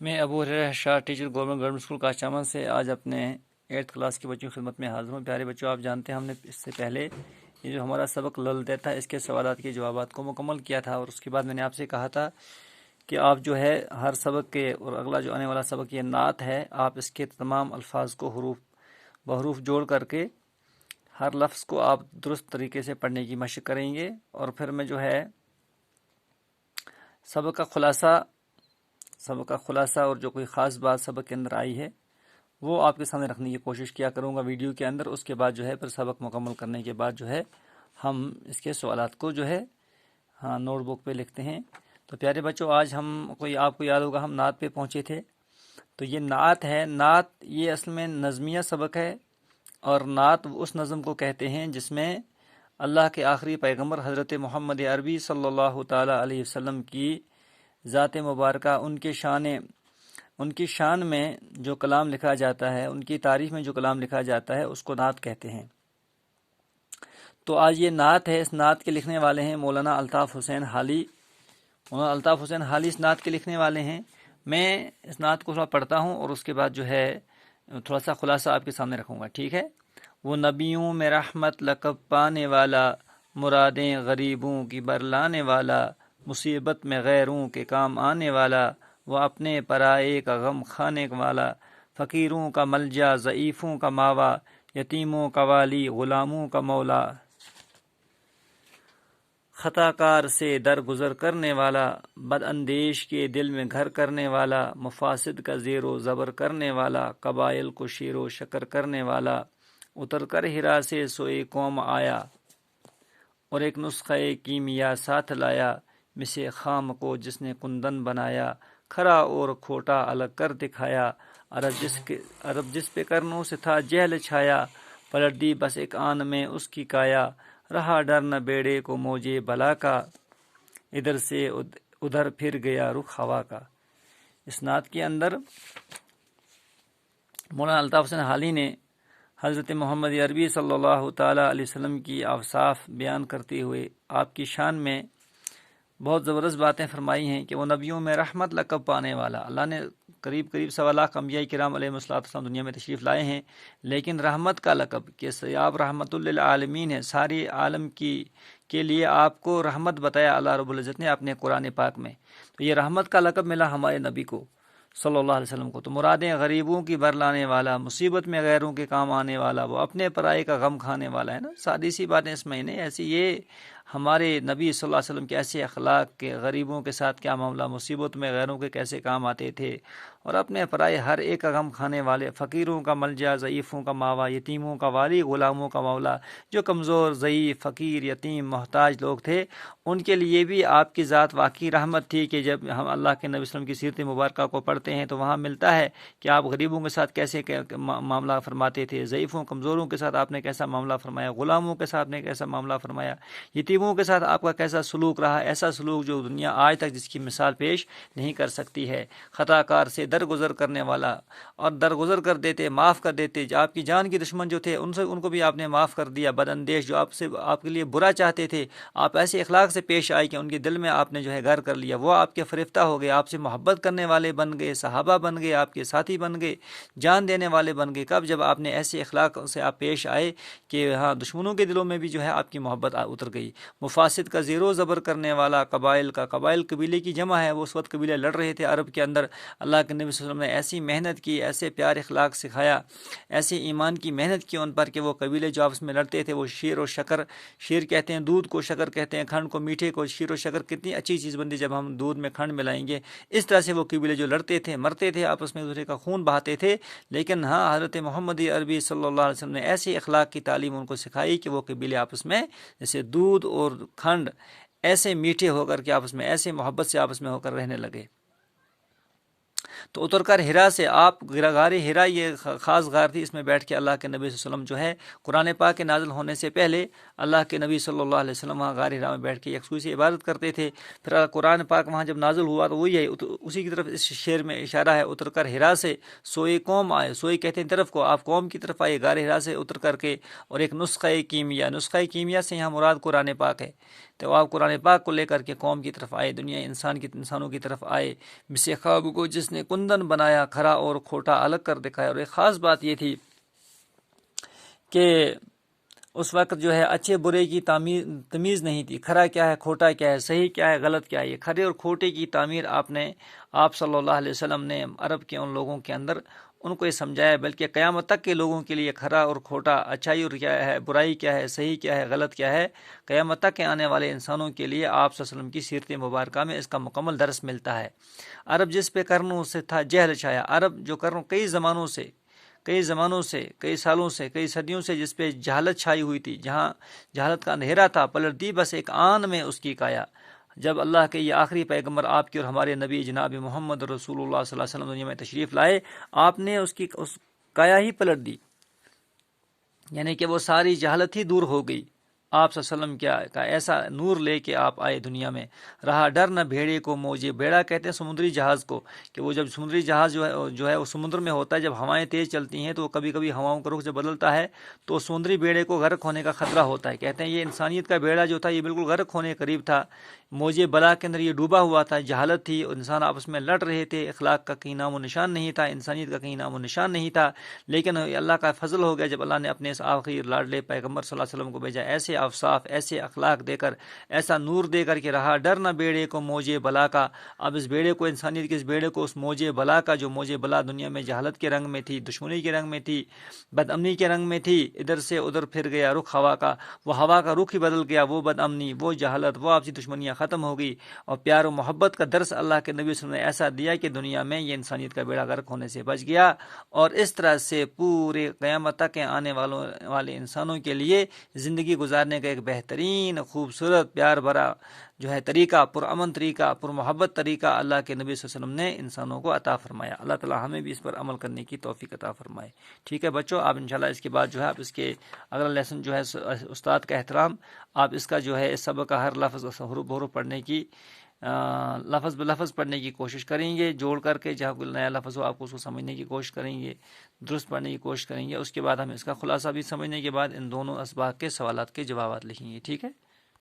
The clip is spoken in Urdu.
میں ابو ہریرہ شاہ ٹیچر گورنمنٹ اسکول کاشامہ سے آج اپنے 8th کلاس کی بچوں کی خدمت میں حاضر ہوں۔ پیارے بچوں، آپ جانتے ہیں ہم نے اس سے پہلے یہ جو ہمارا سبق للتے تھا اس کے سوالات کے جوابات کو مکمل کیا تھا، اور اس کے بعد میں نے آپ سے کہا تھا کہ آپ جو ہے ہر سبق کے اور اگلا جو آنے والا سبق یہ نعت ہے، آپ اس کے تمام الفاظ کو حروف بحروف جوڑ کر کے ہر لفظ کو آپ درست طریقے سے پڑھنے کی مشق کریں گے، اور پھر میں جو ہے سبق کا خلاصہ اور جو کوئی خاص بات سبق کے اندر آئی ہے وہ آپ کے سامنے رکھنے کی کوشش کیا کروں گا ویڈیو کے اندر۔ اس کے بعد جو ہے پھر سبق مکمل کرنے کے بعد جو ہے ہم اس کے سوالات کو جو ہے نوٹ بک پہ لکھتے ہیں۔ تو پیارے بچوں، آج آپ کو یاد ہوگا ہم نعت پہ پہنچے تھے۔ تو یہ نعت ہے، نعت یہ اصل میں نظمیہ سبق ہے، اور نعت اس نظم کو کہتے ہیں جس میں اللہ کے آخری پیغمبر حضرت محمد عربی صلی اللہ تعالی علیہ وسلم کی ذات مبارکہ، ان کی شان میں جو کلام لکھا جاتا ہے، ان کی تعریف میں جو کلام لکھا جاتا ہے، اس کو نعت کہتے ہیں۔ تو آج یہ نعت ہے، اس نعت کے لکھنے والے ہیں مولانا الطاف حسین حالی۔ مولانا الطاف حسین حالی اس نعت کے لکھنے والے ہیں۔ میں اس نعت کو تھوڑا پڑھتا ہوں اور اس کے بعد جو ہے تھوڑا سا خلاصہ آپ کے سامنے رکھوں گا، ٹھیک ہے؟ وہ نبیوں میں رحمت لقب پانے والا، مرادیں غریبوں کی برلانے والا، مصیبت میں غیروں کے کام آنے والا، وہ اپنے پرائے کا غم کھانے والا، فقیروں کا ملجا، ضعیفوں کا ماوا، یتیموں کا والی، غلاموں کا مولا، خطا کار سے درگزر کرنے والا، بد اندیش کے دل میں گھر کرنے والا، مفاسد کا زیر و زبر کرنے والا، قبائل کو شیر و شکر کرنے والا، اتر کر ہرا سے سوئے قوم آیا، اور ایک نسخہ کیمیا ساتھ لایا، مسے خام کو جس نے کندن بنایا، کھرا اور کھوٹا الگ کر دکھایا، عرب جس پہ کرنوں سے تھا جہل چھایا، پلٹ دی بس ایک آن میں اس کی کایا، رہا ڈر نہ بیڑے کو موجے بلا کا، ادھر سے ادھر پھر گیا رخ ہوا کا۔ اس نعت کے اندر مولانا الطاف حسین حالی نے حضرت محمد عربی صلی اللہ تعالی علیہ وسلم کی اوصاف بیان کرتے ہوئے آپ کی شان میں بہت زبردست باتیں فرمائی ہیں کہ وہ نبیوں میں رحمت لقب پانے والا، اللہ نے قریب 1.25 لاکھ انبیاء کرام علیہ السلام دنیا میں تشریف لائے ہیں، لیکن رحمت کا لقب کہ آپ رحمت للعالمین ہیں، ساری عالم کے لیے آپ کو رحمت بتایا اللہ رب العزت نے اپنے قرآن پاک میں۔ تو یہ رحمت کا لقب ملا ہمارے نبی کو صلی اللہ علیہ وسلم کو۔ تو مرادیں غریبوں کی برلانے والا، مصیبت میں غیروں کے کام آنے والا، وہ اپنے پرائے کا غم کھانے والا ہے نا۔ سادی سی باتیں اس میں نہیں ایسی، یہ ہمارے نبی صلی اللہ علیہ وسلم کے ایسے اخلاق کے غریبوں کے ساتھ کیا معاملہ، مصیبت میں غیروں کے کیسے کام آتے تھے، اور اپنے پرائے ہر ایک کا غم کھانے والے، فقیروں کا ملجا، ضعیفوں کا ماوا، یتیموں کا والی، غلاموں کا مولا۔ جو کمزور، ضعیف، فقیر، یتیم، محتاج لوگ تھے، ان کے لیے بھی آپ کی ذات واقعی رحمت تھی کہ جب ہم اللہ کے نبی صلی اللہ علیہ وسلم کی سیرت مبارکہ کو پڑھتے ہیں تو وہاں ملتا ہے کہ آپ غریبوں کے ساتھ کیسے معاملہ فرماتے تھے، ضعیفوں کمزوروں کے ساتھ آپ نے کیسا معاملہ فرمایا، غلاموں کے ساتھ نے کیسا معاملہ فرمایا، یتیموں کے ساتھ آپ کا کیسا سلوک رہا، ایسا سلوک جو دنیا آج تک جس کی مثال پیش نہیں کر سکتی ہے۔ خطا کار سے درگزر کرنے والا، اور درگزر کر دیتے، معاف کر دیتے، آپ کی جان کے دشمن جو تھے ان کو بھی آپ نے معاف کر دیا، بد اندیش جو آپ کے لیے برا چاہتے تھے، آپ ایسے اخلاق سے پیش آئے کہ ان کے دل میں آپ نے جو ہے گھر کر لیا، وہ آپ کے فریفتہ ہو گئے، آپ سے محبت کرنے والے بن گئے، صحابہ بن گئے، آپ کے ساتھی بن گئے، جان دینے والے بن گئے۔ کب؟ جب آپ نے ایسے اخلاق سے آپ پیش آئے کہ ہاں دشمنوں کے دلوں میں بھی جو ہے آپ کی محبت اتر گئی۔ مفاسد کا زیر و زبر کرنے والا، قبائل قبیلے کی جمع ہے، وہ اس وقت قبیلے لڑ رہے تھے عرب کے اندر، اللہ کے نبی صلی اللہ علیہ وسلم نے ایسی محنت کی، ایسے پیار اخلاق سکھایا، ایسے ایمان کی محنت کی ان پر کہ وہ قبیلے جو آپس میں لڑتے تھے وہ شیر و شکر، شیر کہتے ہیں دودھ کو، شکر کہتے ہیں کھنڈ کو، میٹھے کو، شیر و شکر کتنی اچھی چیز بنتی جب ہم دودھ میں کھنڈ ملائیں گے۔ اس طرح سے وہ قبیلے جو لڑتے تھے، مرتے تھے، آپس میں ایک دوسرے کا خون بہاتے تھے، لیکن ہاں حضرت محمد عربی صلی اللہ علیہ وسلم نے ایسی اخلاق کی تعلیم ان کو سکھائی کہ وہ قبیلے آپس میں جیسے دودھ اور کھنڈ ایسے میٹھے ہو کر کے آپس میں ایسے محبت سے آپس میں ہو کر رہنے لگے۔ تو اتر کر ہرا سے آپ غار ہرا، یہ خاص غار تھی، اس میں بیٹھ کے اللہ کے نبی صلی اللہ علیہ وسلم جو ہے قرآن پاک کے نازل ہونے سے پہلے اللہ کے نبی صلی اللہ علیہ وسلم وہاں غار ہرا میں بیٹھ کے یکسوئی سے عبادت کرتے تھے۔ پھر قرآن پاک وہاں جب نازل ہوا تو وہی ہے، اسی کی طرف اس شعر میں اشارہ ہے، اتر کر ہرا سے سوئی قوم آئے، سوئی کہتے ہیں طرف کو، آپ قوم کی طرف آئے غار ہرا سے اتر کر کے، اور ایک نسخہ کیمیا سے یہاں مراد قرآن پاک ہے، تو آپ قرآن پاک کو لے کر کے قوم کی طرف آئے، انسانوں کی طرف آئے، مسے خواب کو جس نے کندن بنایا، کھرا اور کھوٹا الگ کر دکھایا۔ اور ایک خاص بات یہ تھی کہ اس وقت جو ہے اچھے برے کی تمیز نہیں تھی، کھرا کیا ہے، کھوٹا کیا ہے، صحیح کیا ہے، غلط کیا ہے۔ یہ کھرے اور کھوٹے کی تعمیر آپ صلی اللہ علیہ وسلم نے عرب کے ان لوگوں کے اندر ان کو یہ سمجھایا، بلکہ قیامت تک کے لوگوں کے لیے کھرا اور کھوٹا، اچھائی اور کیا ہے، برائی کیا ہے، صحیح کیا ہے، غلط کیا ہے، قیامت تک کے آنے والے انسانوں کے لیے آپ صلی اللہ علیہ وسلم کی سیرت مبارکہ میں اس کا مکمل درس ملتا ہے۔ عرب جس پہ قرنوں سے تھا جہل چھایا، عرب جو قرنوں کئی زمانوں سے، کئی سالوں سے، کئی صدیوں سے جس پہ جہالت چھائی ہوئی تھی، جہاں جہالت کا اندھیرا تھا، پلٹ دی بس ایک آن میں اس کی کایا۔ جب اللہ کے یہ آخری پیغمبر آپ کے اور ہمارے نبی جناب محمد رسول اللہ صلی اللہ علیہ وسلم دنیا میں تشریف لائے، آپ نے اس کایا ہی پلٹ دی، یعنی کہ وہ ساری جہالت ہی دور ہو گئی۔ آپ صلی اللہ علیہ وسلم کا ایسا نور لے کے آپ آئے دنیا میں، رہا ڈر نہ بھیڑے کو موجے، بیڑا کہتے ہیں سمندری جہاز کو، کہ وہ جب سمندری جہاز جو ہے وہ سمندر میں ہوتا ہے، جب ہوائیں تیز چلتی ہیں تو وہ کبھی کبھی ہواؤں کا رخ جب بدلتا ہے تو سمندری بیڑے کو غرق ہونے کا خطرہ ہوتا ہے۔ کہتے ہیں یہ انسانیت کا بیڑا جو تھا یہ بالکل غرق ہونے کے قریب تھا، موجے بلا کے اندر یہ ڈوبا ہوا تھا، جہالت تھی، انسان آپس میں لڑ رہے تھے، اخلاق کا کہیں نام و نشان نہیں تھا، انسانیت کا کہیں نام و نشان نہیں تھا۔ لیکن اللہ کا فضل ہو گیا جب اللہ نے اپنے اس آخری لاڈلے پیغمبر صلی اللہ علیہ وسلم کو بھیجا، ایسے اوصاف، ایسے اخلاق دے کر، ایسا نور دے کر کہ رہا ڈر نہ بیڑے کو موجے بلا کا۔ اب اس بیڑے کو، انسانیت کے اس بیڑے کو، اس موجے بلا کا، جو موجے بلا دنیا میں جہالت کے رنگ میں تھی، دشمنی کے رنگ میں تھی، بد امنی کے رنگ میں تھی، ادھر سے ادھر پھر گیا رخ ہوا کا، وہ ہوا کا رخ ہی بدل گیا، وہ بد امنی، وہ جہالت، وہ آپسی دشمنیاں ختم ہو گئی، اور پیار و محبت کا درس اللہ کے نبی صلی اللہ علیہ وسلم نے ایسا دیا کہ دنیا میں یہ انسانیت کا بیڑا غرق ہونے سے بچ گیا۔ اور اس طرح سے پورے قیامت تک کے آنے والے انسانوں کے لیے زندگی گزارنے کا ایک بہترین، خوبصورت، پیار بھرا جو ہے طریقہ، پرامن طریقہ، پر محبت طریقہ اللہ کے نبی صلی اللہ علیہ وسلم نے انسانوں کو عطا فرمایا۔ اللہ تعالی ہمیں بھی اس پر عمل کرنے کی توفیق عطا فرمائے۔ ٹھیک ہے بچوں، آپ انشاءاللہ اس کے بعد جو ہے آپ اس کے اگلا لیسن جو ہے استاد کا احترام، آپ اس کا جو ہے اس سبق کا ہر لفظ حروف بحروف پڑھنے کی، لفظ بلفظ پڑھنے کی کوشش کریں گے، جوڑ کر کے جہاں کوئی نیا لفظ ہو آپ کو اس کو سمجھنے کی کوشش کریں گے، درست پڑھنے کی کوشش کریں گے۔ اس کے بعد ہم اس کا خلاصہ بھی سمجھنے کے بعد ان دونوں اسباق کے سوالات کے جوابات لکھیں گے۔ ٹھیک ہے۔